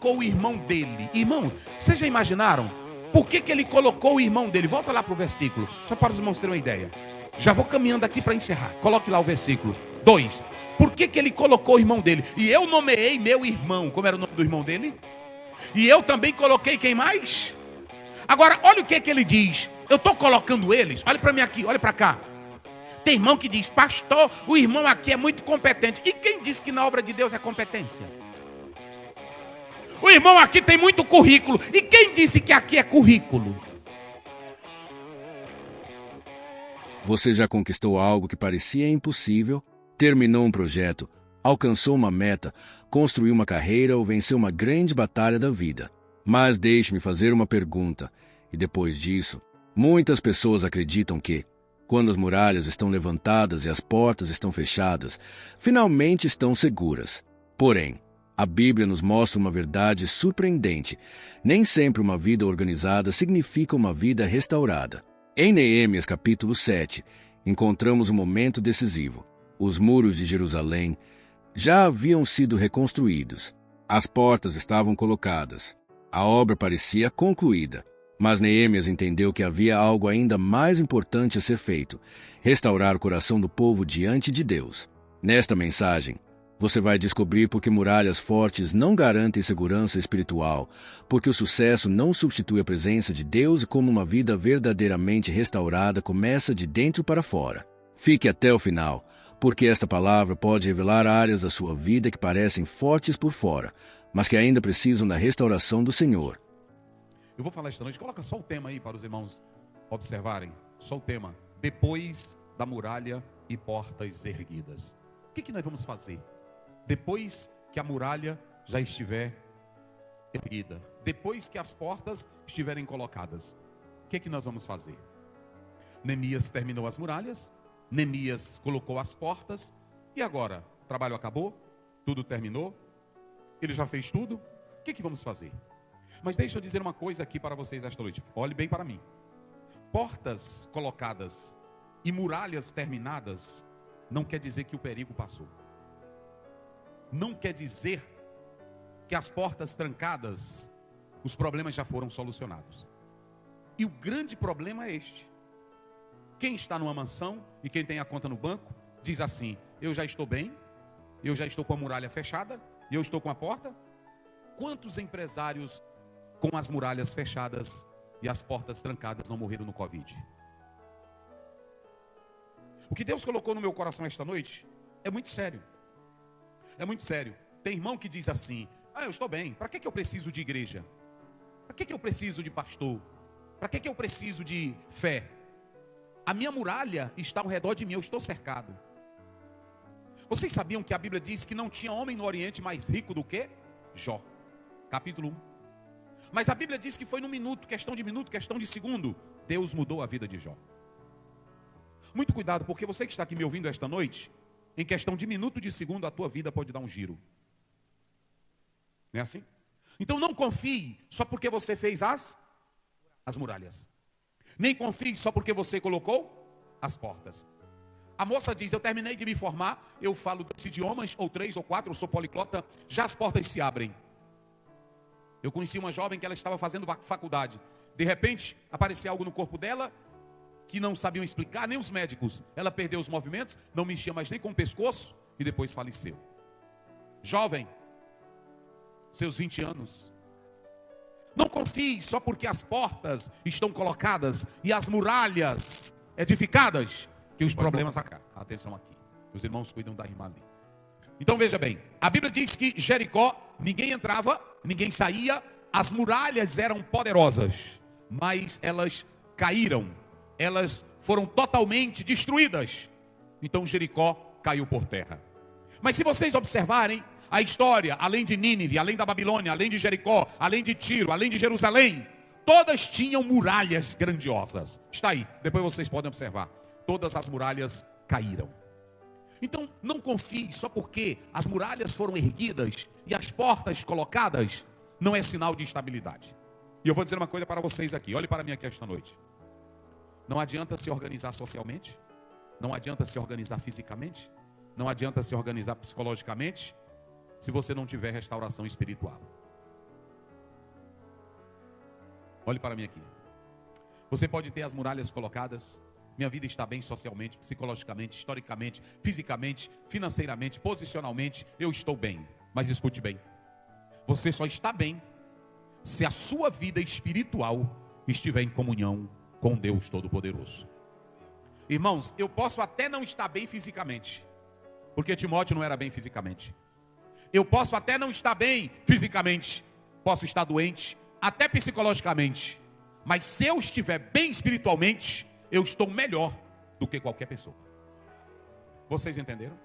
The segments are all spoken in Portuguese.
o irmão dele. Irmão, vocês já imaginaram? Por que ele colocou o irmão dele? Volta lá para o versículo, só para os irmãos terem uma ideia. Já vou caminhando aqui para encerrar. Coloque lá o versículo 2. Por que ele colocou o irmão dele? E eu nomeei meu irmão. Como era o nome do irmão dele? E eu também coloquei quem mais? Agora, olha o que ele diz. Eu estou colocando eles. Olha para mim aqui, olha para cá. Tem irmão que diz, pastor, o irmão aqui é muito competente. E quem disse que na obra de Deus é competência? O irmão aqui tem muito currículo. E quem disse que aqui é currículo? Você já conquistou algo que parecia impossível? Terminou um projeto, alcançou uma meta, construiu uma carreira ou venceu uma grande batalha da vida. Mas deixe-me fazer uma pergunta. E depois disso, muitas pessoas acreditam que, quando as muralhas estão levantadas e as portas estão fechadas, finalmente estão seguras. Porém, a Bíblia nos mostra uma verdade surpreendente. Nem sempre uma vida organizada significa uma vida restaurada. Em Neemias capítulo 7, encontramos um momento decisivo. Os muros de Jerusalém já haviam sido reconstruídos. As portas estavam colocadas. A obra parecia concluída. Mas Neemias entendeu que havia algo ainda mais importante a ser feito: restaurar o coração do povo diante de Deus. Nesta mensagem, você vai descobrir por que muralhas fortes não garantem segurança espiritual, porque o sucesso não substitui a presença de Deus e como uma vida verdadeiramente restaurada começa de dentro para fora. Fique até o final, porque esta palavra pode revelar áreas da sua vida que parecem fortes por fora, mas que ainda precisam da restauração do Senhor. Eu vou falar esta noite, coloca só o tema aí para os irmãos observarem. Só o tema, depois da muralha e portas erguidas. O que nós vamos fazer? Depois que a muralha já estiver erguida, depois que as portas estiverem colocadas, o que nós vamos fazer? Neemias terminou as muralhas, Neemias colocou as portas, e agora? O trabalho acabou? Tudo terminou? Ele já fez tudo? O que vamos fazer? Mas deixa eu dizer uma coisa aqui para vocês esta noite. Olhe bem para mim. Portas colocadas e muralhas terminadas não quer dizer que o perigo passou. Não quer dizer que as portas trancadas, os problemas já foram solucionados. E o grande problema é este. Quem está numa mansão e quem tem a conta no banco, diz assim, eu já estou bem, eu já estou com a muralha fechada, eu estou com a porta. Quantos empresários com as muralhas fechadas e as portas trancadas não morreram no Covid? O que Deus colocou no meu coração esta noite é muito sério. É muito sério. Tem irmão que diz assim, eu estou bem, para que eu preciso de igreja? Para que eu preciso de pastor? Para que eu preciso de fé? A minha muralha está ao redor de mim, eu estou cercado. Vocês sabiam que a Bíblia diz que não tinha homem no Oriente mais rico do que Jó? Capítulo 1. Mas a Bíblia diz que foi num minuto, questão de segundo, Deus mudou a vida de Jó. Muito cuidado, porque você que está aqui me ouvindo esta noite, em questão de minuto, de segundo, a tua vida pode dar um giro. Não é assim? Então não confie só porque você fez as muralhas. Nem confie só porque você colocou as portas. A moça diz, eu terminei de me formar, eu falo 2 idiomas, ou 3 ou 4, eu sou policlota, já as portas se abrem. Eu conheci uma jovem que ela estava fazendo faculdade. De repente, apareceu algo no corpo dela que não sabiam explicar, nem os médicos. Ela perdeu os movimentos, não mexia mais nem com o pescoço e depois faleceu. Jovem, seus 20 anos. Não confie só porque as portas estão colocadas e as muralhas edificadas, que os problemas acabam. Atenção aqui, os irmãos cuidam da irmã ali. Então veja bem, a Bíblia diz que Jericó, ninguém entrava, ninguém saía, as muralhas eram poderosas, mas elas caíram, elas foram totalmente destruídas. Então Jericó caiu por terra. Mas se vocês observarem a história, além de Nínive, além da Babilônia, além de Jericó, além de Tiro, além de Jerusalém, todas tinham muralhas grandiosas. Está aí, depois vocês podem observar. Todas as muralhas caíram. Então, não confie só porque as muralhas foram erguidas e as portas colocadas, não é sinal de estabilidade. E eu vou dizer uma coisa para vocês aqui, olhe para mim aqui esta noite. Não adianta se organizar socialmente, não adianta se organizar fisicamente, não adianta se organizar psicologicamente, se você não tiver restauração espiritual. Olhe para mim aqui. Você pode ter as muralhas colocadas. Minha vida está bem socialmente, psicologicamente, historicamente, fisicamente, financeiramente, posicionalmente. Eu estou bem. Mas escute bem. Você só está bem se a sua vida espiritual estiver em comunhão com Deus Todo-Poderoso. Irmãos, eu posso até não estar bem fisicamente, porque Timóteo não era bem fisicamente. Eu posso até não estar bem fisicamente, posso estar doente, até psicologicamente. Mas se eu estiver bem espiritualmente, eu estou melhor do que qualquer pessoa. Vocês entenderam?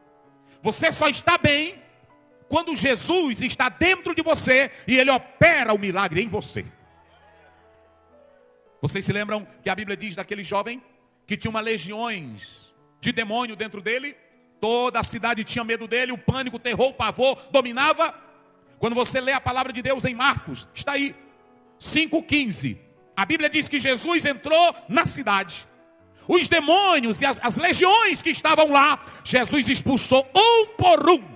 Você só está bem quando Jesus está dentro de você e Ele opera o milagre em você. Vocês se lembram que a Bíblia diz daquele jovem que tinha uma legiões de demônio dentro dele? Toda a cidade tinha medo dele, o pânico, o terror, o pavor dominava. Quando você lê a palavra de Deus em Marcos, está aí, 5,15. A Bíblia diz que Jesus entrou na cidade. Os demônios e as legiões que estavam lá, Jesus expulsou um por um.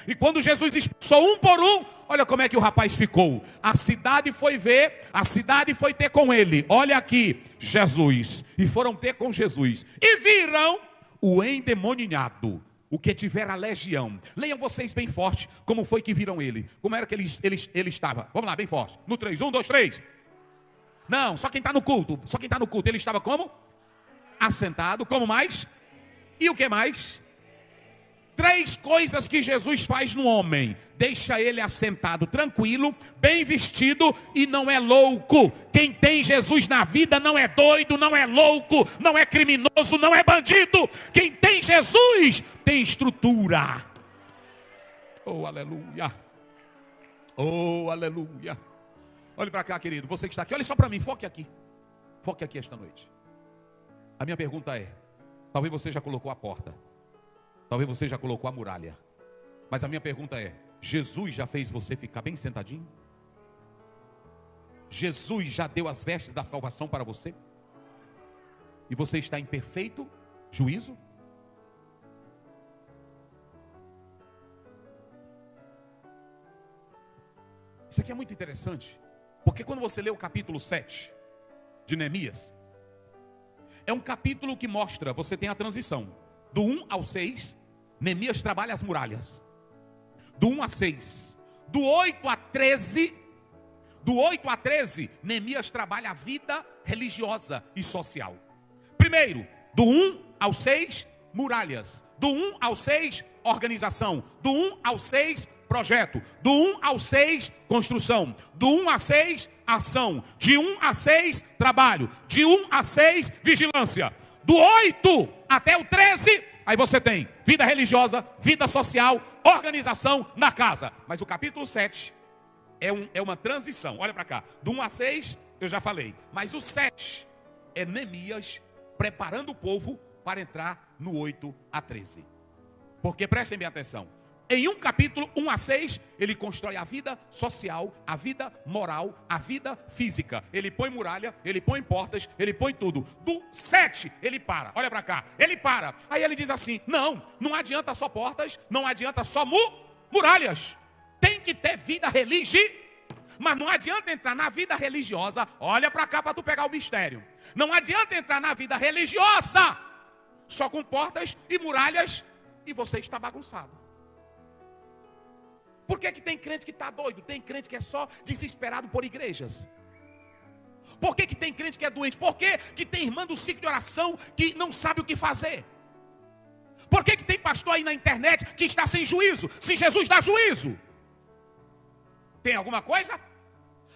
E quando Jesus expulsou um por um, olha como é que o rapaz ficou. A cidade foi ver, a cidade foi ter com ele. Olha aqui, Jesus. E foram ter com Jesus. E viram o endemoniado, o que tiver a legião. Leiam vocês bem forte como foi que viram ele. Como era que ele estava. Vamos lá, bem forte. No 3, 1, 2, 3. Não, só quem está no culto. Só quem está no culto. Ele estava como? Assentado. Como mais? E o que mais? 3 coisas que Jesus faz no homem. Deixa ele assentado, tranquilo, bem vestido e não é louco. Quem tem Jesus na vida não é doido, não é louco, não é criminoso, não é bandido. Quem tem Jesus tem estrutura. Oh, aleluia. Oh, aleluia. Olhe para cá, querido, você que está aqui, olhe só para mim, foque aqui. Foque aqui esta noite. A minha pergunta é, talvez você já colocou a porta. Talvez você já colocou a muralha. Mas a minha pergunta é, Jesus já fez você ficar bem sentadinho? Jesus já deu as vestes da salvação para você? E você está em perfeito juízo? Isso aqui é muito interessante. Porque quando você lê o capítulo 7 de Neemias, é um capítulo que mostra, você tem a transição. Do 1 ao 6, Neemias trabalha as muralhas. Do 1 a 6. Do 8 a 13, Neemias trabalha a vida religiosa e social. Primeiro, do 1 ao 6, muralhas. Do 1 ao 6, organização. Do 1 ao 6, projeto. Do 1 ao 6, construção. Do 1 a 6, ação. De 1 a 6, trabalho. De 1 a 6, vigilância. Do 8 até o 13, aí você tem vida religiosa, vida social, organização na casa. Mas o capítulo 7 é uma transição. Olha para cá. Do 1 a 6, eu já falei. Mas o 7 é Neemias preparando o povo para entrar no 8 a 13. Porque prestem bem atenção. Em um capítulo, 1 a 6, ele constrói a vida social, a vida moral, a vida física. Ele põe muralha, ele põe portas, ele põe tudo. Do 7, ele para. Olha para cá. Ele para. Aí ele diz assim, não adianta só portas, não adianta só muralhas. Tem que ter vida religiosa. Mas não adianta entrar na vida religiosa. Olha para cá para tu pegar o mistério. Não adianta entrar na vida religiosa só com portas e muralhas e você está bagunçado. Por que tem crente que está doido? Tem crente que é só desesperado por igrejas. Por que tem crente que é doente? Por que tem irmã do ciclo de oração que não sabe o que fazer? Por que tem pastor aí na internet que está sem juízo? Se Jesus dá juízo. Tem alguma coisa?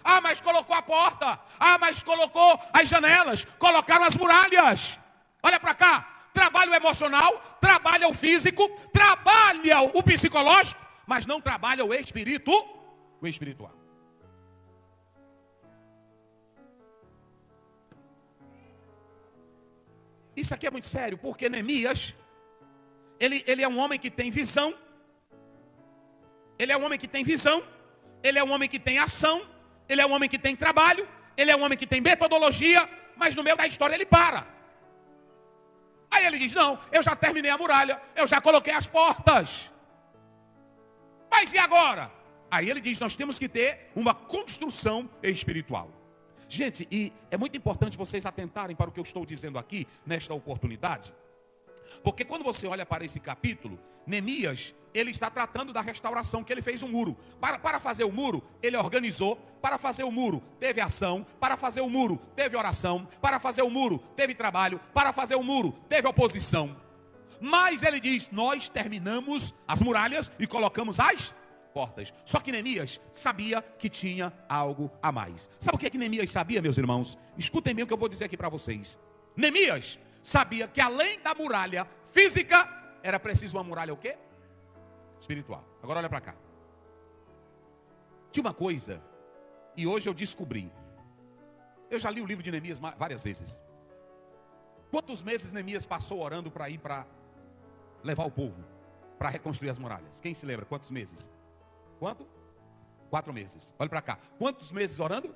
Ah, mas colocou a porta. Ah, mas colocou as janelas. Colocaram as muralhas. Olha para cá. Trabalha o emocional, trabalha o físico, trabalha o psicológico, mas não trabalha o espiritual. Isso aqui é muito sério, porque Neemias, ele é um homem que tem visão, ele é um homem que tem visão, ele é um homem que tem ação, ele é um homem que tem trabalho, ele é um homem que tem metodologia, mas no meio da história ele para. Aí ele diz, não, eu já terminei a muralha, eu já coloquei as portas. Mas e agora? Aí ele diz, nós temos que ter uma construção espiritual. Gente, e é muito importante vocês atentarem para o que eu estou dizendo aqui, nesta oportunidade. Porque quando você olha para esse capítulo, Neemias, ele está tratando da restauração, que ele fez um muro. Para fazer o muro, ele organizou. Para fazer o muro, teve ação. Para fazer o muro, teve oração. Para fazer o muro, teve trabalho. Para fazer o muro, teve oposição. Mas ele diz, nós terminamos as muralhas e colocamos as portas. Só que Neemias sabia que tinha algo a mais. Sabe o que Neemias sabia, meus irmãos? Escutem bem o que eu vou dizer aqui para vocês. Neemias sabia que além da muralha física, era preciso uma muralha o quê? Espiritual. Agora olha para cá. Tinha uma coisa, e hoje eu descobri. Eu já li o livro de Neemias várias vezes. Quantos meses Neemias passou orando para ir para levar o povo para reconstruir as muralhas? Quem se lembra? Quantos meses? Quanto? 4 meses. Olha para cá. Quantos meses orando?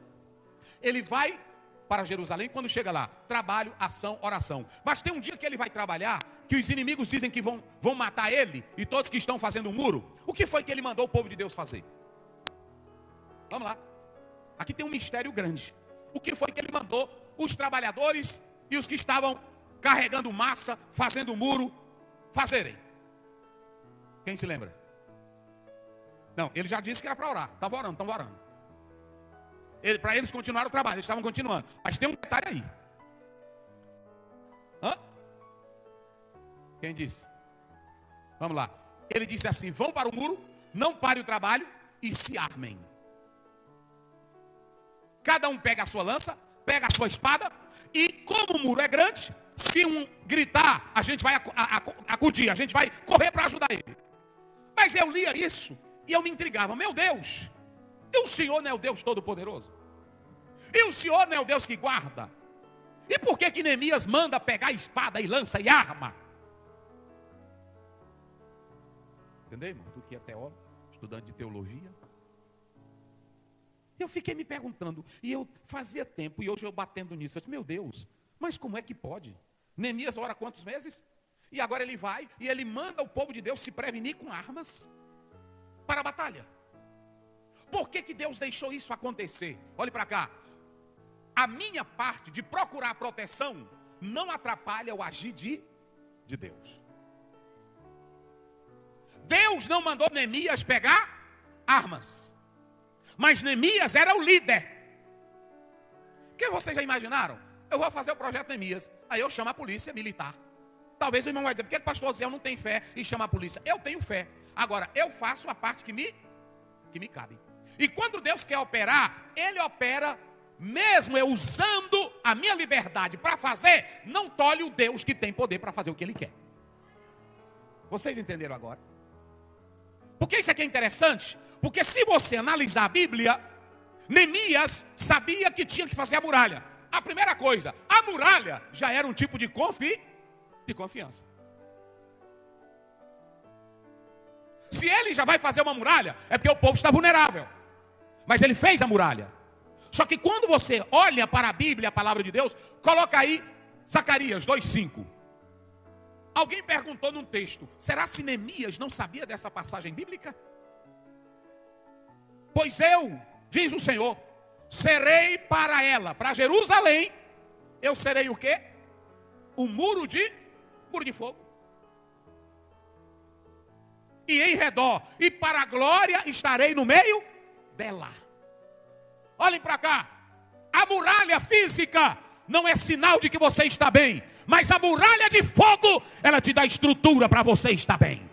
Ele vai para Jerusalém, quando chega lá, trabalho, ação, oração. Mas tem um dia que ele vai trabalhar, que os inimigos dizem que vão matar ele, e todos que estão fazendo um muro. O que foi que ele mandou o povo de Deus fazer? Vamos lá. Aqui tem um mistério grande. O que foi que ele mandou os trabalhadores e os que estavam carregando massa, fazendo muro, fazerem? Quem se lembra? Não, ele já disse que era para orar. Estava orando. Para eles continuaram o trabalho, eles estavam continuando. Mas tem um detalhe aí. Hã? Quem disse? Vamos lá. Ele disse assim, vão para o muro, não pare o trabalho e se armem. Cada um pega a sua lança, pega a sua espada, e como o muro é grande, se um gritar, a gente vai acudir, a gente vai correr para ajudar ele. Mas eu lia isso e eu me intrigava. Meu Deus, e o Senhor não é o Deus Todo-Poderoso? E o Senhor não é o Deus que guarda? E por que Neemias manda pegar espada e lança e arma? Entendeu, irmão? Tu que é teólogo, estudante de teologia. Eu fiquei me perguntando, e eu fazia tempo, e hoje eu batendo nisso. Eu disse, meu Deus, mas como é que pode? Neemias ora quantos meses? E agora ele vai, e ele manda o povo de Deus se prevenir com armas para a batalha. Por que Deus deixou isso acontecer? Olhe para cá. A minha parte de procurar proteção não atrapalha o agir de Deus. Deus não mandou Neemias pegar armas. Mas Neemias era o líder. O que vocês já imaginaram? Eu vou fazer o projeto Neemias. Aí eu chamo a polícia militar. Talvez o irmão vai dizer, por que o pastor Zé não tem fé e chama a polícia? Eu tenho fé. Agora, eu faço a parte que me cabe. E quando Deus quer operar, Ele opera, mesmo eu usando a minha liberdade para fazer, não tolhe o Deus que tem poder para fazer o que Ele quer. Vocês entenderam agora? Por que isso aqui é interessante? Porque se você analisar a Bíblia, Neemias sabia que tinha que fazer a muralha. A primeira coisa, a muralha já era um tipo de confiança. Se ele já vai fazer uma muralha, é porque o povo está vulnerável. Mas ele fez a muralha. Só que quando você olha para a Bíblia, a palavra de Deus, coloca aí Zacarias 2:5. Alguém perguntou num texto, será que Neemias não sabia dessa passagem bíblica? Pois eu, diz o Senhor, serei para ela, para Jerusalém, eu serei o quê? Um muro de fogo. E em redor, e para a glória estarei no meio dela. Olhem para cá. A muralha física não é sinal de que você está bem, mas a muralha de fogo, ela te dá estrutura para você estar bem.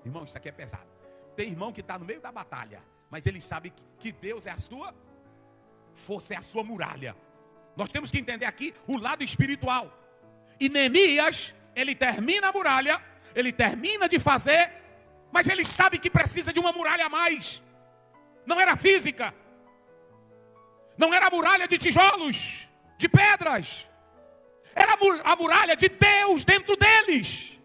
Irmão, isso aqui é pesado. Tem irmão que está no meio da batalha, mas ele sabe que Deus é a sua força, é a sua muralha. Nós temos que entender aqui o lado espiritual. E Neemias, ele termina a muralha, ele termina de fazer, mas ele sabe que precisa de uma muralha a mais. Não era física, não era a muralha de tijolos, de pedras, era a muralha de Deus dentro deles.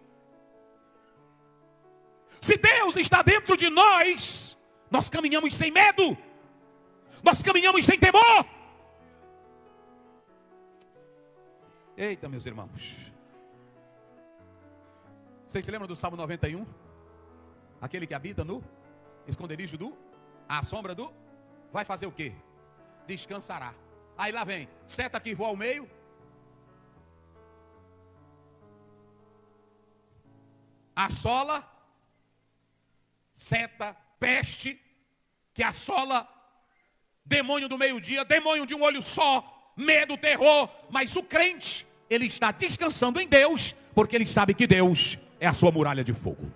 Se Deus está dentro de nós, nós caminhamos sem medo, nós caminhamos sem temor. Eita, meus irmãos, vocês se lembram do Salmo 91? Aquele que habita no esconderijo à sombra do vai fazer o quê? Descansará. Aí lá vem, seta que voa ao meio. Assola, seta, peste, que assola, demônio do meio-dia, demônio de um olho só, medo, terror. Mas o crente, ele está descansando em Deus, porque ele sabe que Deus é a sua muralha de fogo.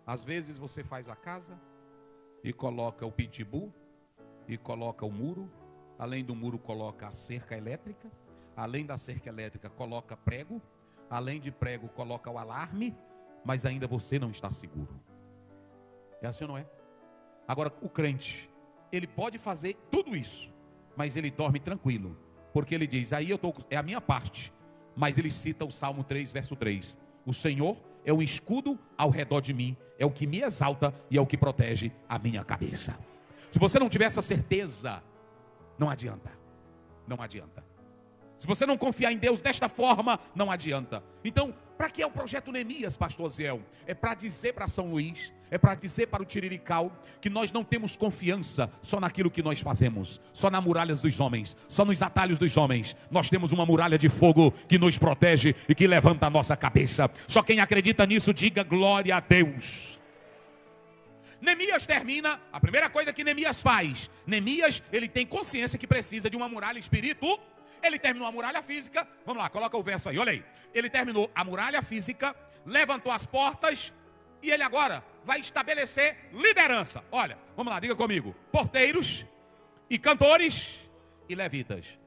Às vezes você faz a casa e coloca o pitbull, e coloca o muro, além do muro coloca a cerca elétrica, além da cerca elétrica coloca prego, além de prego coloca o alarme, mas ainda você não está seguro. É assim ou não é? Agora o crente, ele pode fazer tudo isso, mas ele dorme tranquilo, porque ele diz, aí é a minha parte. Mas ele cita o Salmo 3, verso 3. O Senhor é um escudo ao redor de mim, é o que me exalta e é o que protege a minha cabeça. Se você não tiver essa certeza, não adianta. Não adianta. Se você não confiar em Deus desta forma, não adianta. Então, para que é o projeto Neemias, pastor Ziel? É para dizer para São Luís, é para dizer para o Tirirical, que nós não temos confiança só naquilo que nós fazemos, só nas muralhas dos homens, só nos atalhos dos homens. Nós temos uma muralha de fogo que nos protege e que levanta a nossa cabeça. Só quem acredita nisso, diga glória a Deus. Neemias termina, a primeira coisa que Neemias faz, Neemias, ele tem consciência que precisa de uma muralha espiritual. Ele terminou a muralha física, vamos lá, coloca o verso aí, olha aí. Ele terminou a muralha física, levantou as portas, e ele agora vai estabelecer liderança. Olha, vamos lá, diga comigo, porteiros, e cantores, e levitas.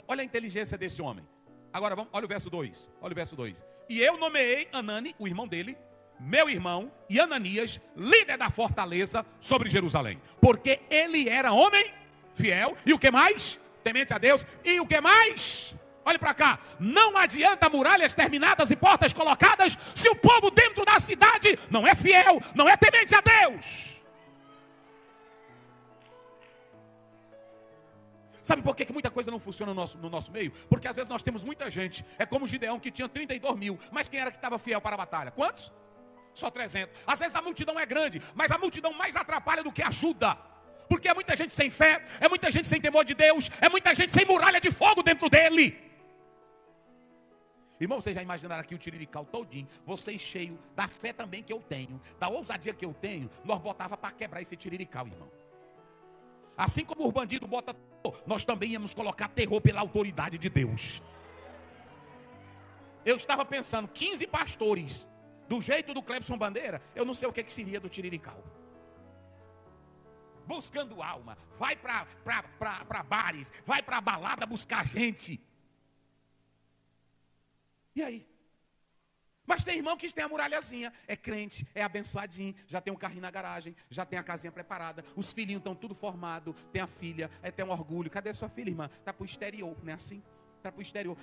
Olha a inteligência desse homem. Agora, olha o verso 2, olha o verso 2. E eu nomeei Anani, o irmão dele, meu irmão, e Ananias, líder da fortaleza sobre Jerusalém. Porque ele era homem fiel, e o que mais? Temente a Deus, e o que mais? Olhe para cá, não adianta muralhas terminadas e portas colocadas, se o povo dentro da cidade não é fiel, não é temente a Deus. Sabe por que muita coisa não funciona no nosso meio? Porque às vezes nós temos muita gente, é como Gideão que tinha 32 mil, mas quem era que estava fiel para a batalha? Quantos? Só 300. Às vezes a multidão é grande, mas a multidão mais atrapalha do que ajuda. Porque é muita gente sem fé, é muita gente sem temor de Deus, é muita gente sem muralha de fogo dentro dele. Irmão, vocês já imaginaram aqui o Tirirical todinho, vocês cheios da fé também que eu tenho, da ousadia que eu tenho, nós botava para quebrar esse Tirirical, irmão. Assim como os bandidos botam terror, nós também íamos colocar terror pela autoridade de Deus. Eu estava pensando, 15 pastores, do jeito do Clebson Bandeira, eu não sei o que seria do Tirirical. Buscando alma, vai para bares, vai para balada buscar gente. E aí? Mas tem irmão que tem a muralhazinha, é crente, é abençoadinho, já tem um carrinho na garagem, já tem a casinha preparada, os filhinhos estão tudo formados, tem a filha, tem um orgulho. Cadê a sua filha, irmã? Está para o exterior, não é assim? Está para o exterior,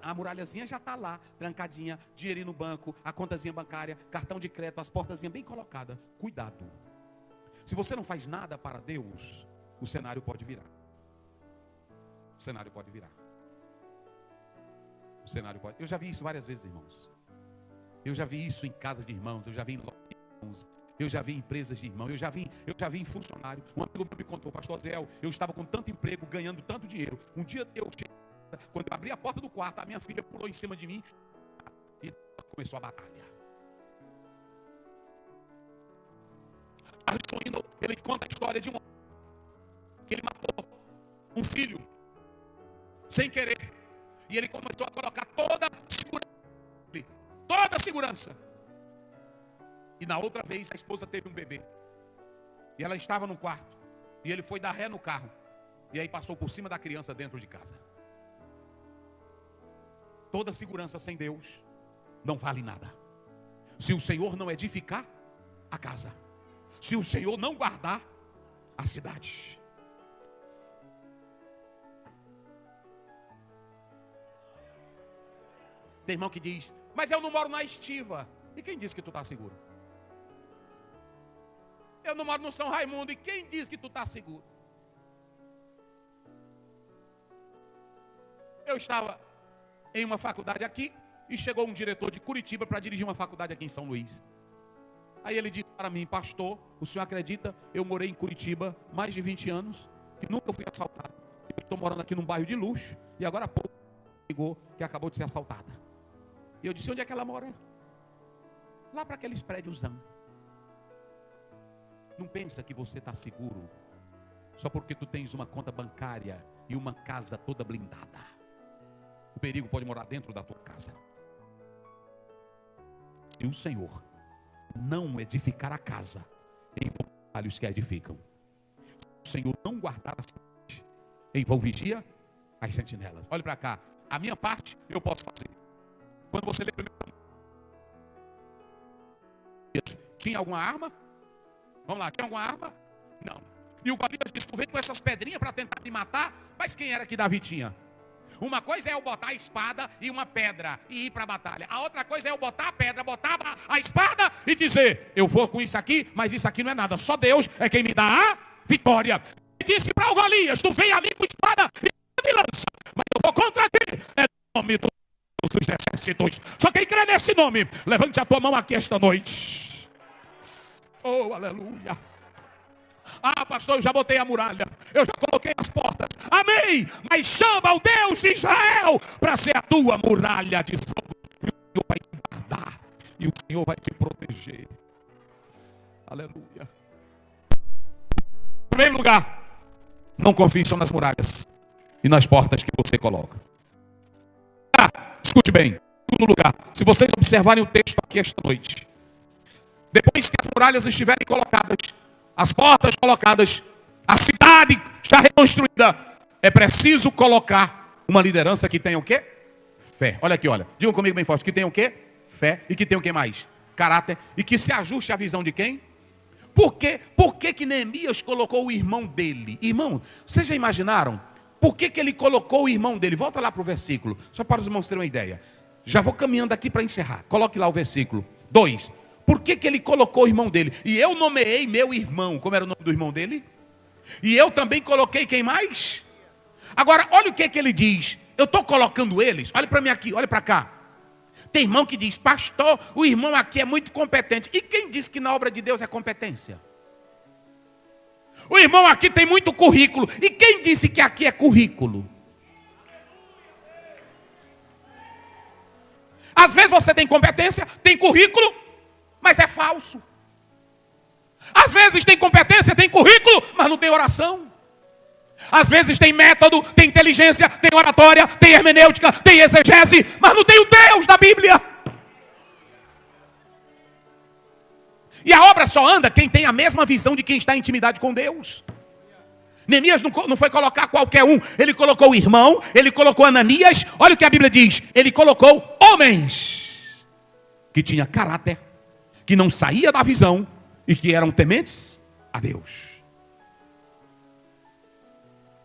a muralhazinha já está lá, trancadinha, dinheirinho no banco, a contazinha bancária, cartão de crédito, as portazinhas bem colocadas. Cuidado. Se você não faz nada para Deus, o cenário pode virar. O cenário pode virar. O cenário pode... Eu já vi isso várias vezes, irmãos. Eu já vi isso em casa de irmãos, eu já vi em lojas de irmãos, eu já vi em empresas de irmãos, eu já vi em funcionário. Um amigo me contou, pastor Zéu, eu estava com tanto emprego, ganhando tanto dinheiro. Um dia quando eu abri a porta do quarto, a minha filha pulou em cima de mim e começou a batalha. Ele conta a história de um homem que ele matou um filho sem querer, e ele começou a colocar toda a segurança. E na outra vez a esposa teve um bebê e ela estava no quarto, e ele foi dar ré no carro, e aí passou por cima da criança dentro de casa. Toda segurança sem Deus não vale nada. Se o Senhor não edificar a casa, se o Senhor não guardar a cidade. Tem irmão que diz, mas eu não moro na Estiva. E quem disse que tu está seguro? Eu não moro no São Raimundo. E quem diz que tu está seguro? Eu estava em uma faculdade aqui, e chegou um diretor de Curitiba para dirigir uma faculdade aqui em São Luís. Aí ele disse para mim: pastor, o senhor acredita? Eu morei em Curitiba mais de 20 anos e nunca fui assaltado. Eu estou morando aqui num bairro de luxo e agora há pouco ligou que acabou de ser assaltada. E eu disse: onde é que ela mora? Lá para aqueles prédios. Não pensa que você está seguro só porque tu tens uma conta bancária e uma casa toda blindada. O perigo pode morar dentro da tua casa. E o Senhor não edificar a casa, em vão os que a edificam. O Senhor não guardar a cidade, em vão vigia as sentinelas. Olha para cá. A minha parte eu posso fazer. Quando você lê primeiro, tinha alguma arma? Vamos lá, tinha alguma arma? Não. E o Golias disse: tu vem com essas pedrinhas para tentar me matar? Mas quem era que Davi tinha? Uma coisa é eu botar a espada e uma pedra e ir para a batalha. A outra coisa é eu botar a pedra, botar a espada e dizer: eu vou com isso aqui, mas isso aqui não é nada. Só Deus é quem me dá a vitória. E disse para o Golias: tu vem ali com espada e lança, mas eu vou contra ti. É o nome dos exércitos. Só quem crê nesse nome, levante a tua mão aqui esta noite. Oh, aleluia. Ah, pastor, eu já botei a muralha, eu já coloquei as portas. Amém. Mas chama o Deus de Israel para ser a tua muralha de fogo. E o Senhor vai te guardar. E o Senhor vai te proteger. Aleluia. Em primeiro lugar, não confie só nas muralhas e nas portas que você coloca. Escute bem. Segundo lugar, se vocês observarem o texto aqui esta noite, depois que as muralhas estiverem colocadas, as portas colocadas, a cidade já reconstruída, é preciso colocar uma liderança que tenha o quê? Fé. Olha aqui, olha. Digam comigo bem forte. Que tenha o quê? Fé. E que tenha o quê mais? Caráter. E que se ajuste à visão de quem? Por que Neemias colocou o irmão dele? Irmão, vocês já imaginaram? Por que ele colocou o irmão dele? Volta lá para o versículo. Só para os irmãos terem uma ideia. Já vou caminhando aqui para encerrar. Coloque lá o versículo 2. Por que ele colocou o irmão dele? E eu nomeei meu irmão. Como era o nome do irmão dele? E eu também coloquei quem mais? Agora, olha o que ele diz. Eu estou colocando eles. Olha para mim aqui, olha para cá. Tem irmão que diz: pastor, o irmão aqui é muito competente. E quem disse que na obra de Deus é competência? O irmão aqui tem muito currículo. E quem disse que aqui é currículo? Às vezes você tem competência, tem currículo, mas é falso. Às vezes tem competência, tem currículo, mas não tem oração. Às vezes tem método, tem inteligência, tem oratória, tem hermenêutica, tem exegese, mas não tem o Deus da Bíblia. E a obra só anda quem tem a mesma visão de quem está em intimidade com Deus. Neemias não foi colocar qualquer um. Ele colocou o irmão, ele colocou Ananias. Olha o que a Bíblia diz. Ele colocou homens que tinham caráter, que não saía da visão e que eram tementes a Deus.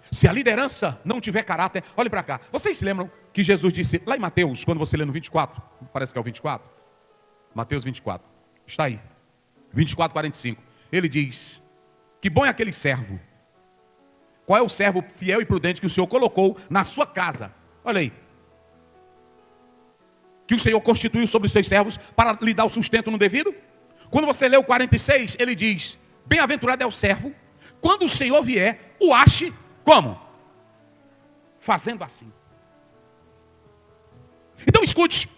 Se a liderança não tiver caráter, olhe para cá. Vocês se lembram que Jesus disse lá em Mateus, quando você lê no 24, parece que é o 24. Mateus 24, está aí. 24, 45. Ele diz: que bom é aquele servo. Qual é o servo fiel e prudente que o Senhor colocou na sua casa? Olha aí. Que o Senhor constituiu sobre os seus servos para lhe dar o sustento no devido? Quando você lê o 46, ele diz: bem-aventurado é o servo, quando o Senhor vier, o ache como? Fazendo assim. Então escute.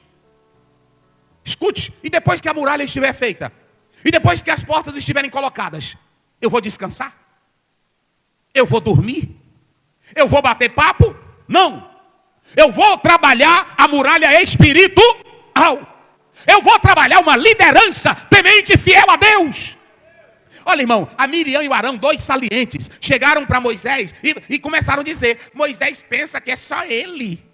Escute. E depois que a muralha estiver feita, e depois que as portas estiverem colocadas, eu vou descansar? Eu vou dormir? Eu vou bater papo? Não. Eu vou trabalhar a muralha espiritual. Eu vou trabalhar uma liderança temente fiel a Deus. Olha, irmão, a Miriam e o Arão, dois salientes, chegaram para Moisés e começaram a dizer: Moisés pensa que é só ele.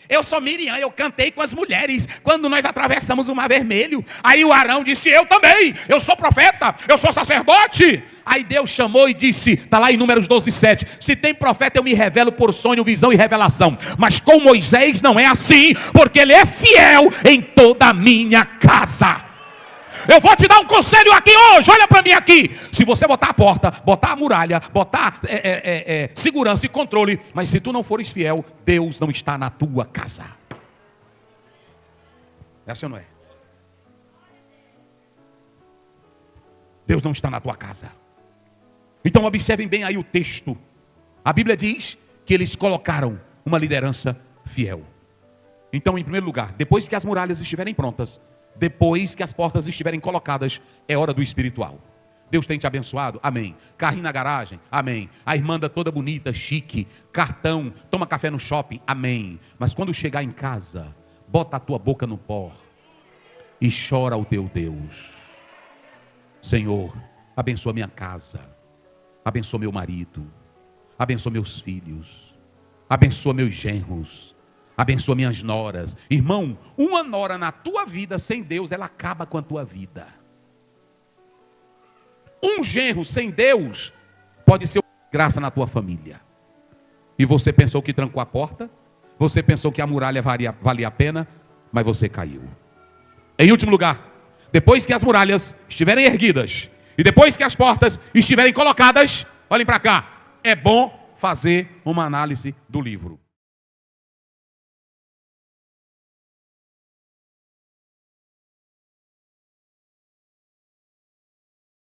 Eu sou Miriam, eu cantei com as mulheres quando nós atravessamos o Mar Vermelho. Aí o Arão disse: eu também, eu sou profeta, eu sou sacerdote. Aí Deus chamou e disse, está lá em Números 12, 7, se tem profeta eu me revelo por sonho, visão e revelação. Mas com Moisés não é assim, porque ele é fiel em toda a minha casa. Eu vou te dar um conselho aqui hoje, olha para mim aqui. Se você botar a porta, botar a muralha, botar segurança e controle, mas se tu não fores fiel, Deus não está na tua casa. É assim ou não é? Deus não está na tua casa. Então observem bem aí o texto. A Bíblia diz que eles colocaram uma liderança fiel. Então, em primeiro lugar, depois que as muralhas estiverem prontas, depois que as portas estiverem colocadas, é hora do espiritual. Deus tem te abençoado? Amém. Carrinho na garagem? Amém. A irmã anda toda bonita, chique, cartão, toma café no shopping? Amém. Mas quando chegar em casa, bota a tua boca no pó e chora ao teu Deus. Senhor, abençoa minha casa, abençoa meu marido, abençoa meus filhos, abençoa meus genros, abençoa minhas noras. Irmão, uma nora na tua vida sem Deus, ela acaba com a tua vida. Um genro sem Deus pode ser uma graça na tua família. E você pensou que trancou a porta, você pensou que a muralha valia a pena, mas você caiu. Em último lugar, depois que as muralhas estiverem erguidas e depois que as portas estiverem colocadas, olhem para cá, é bom fazer uma análise do livro.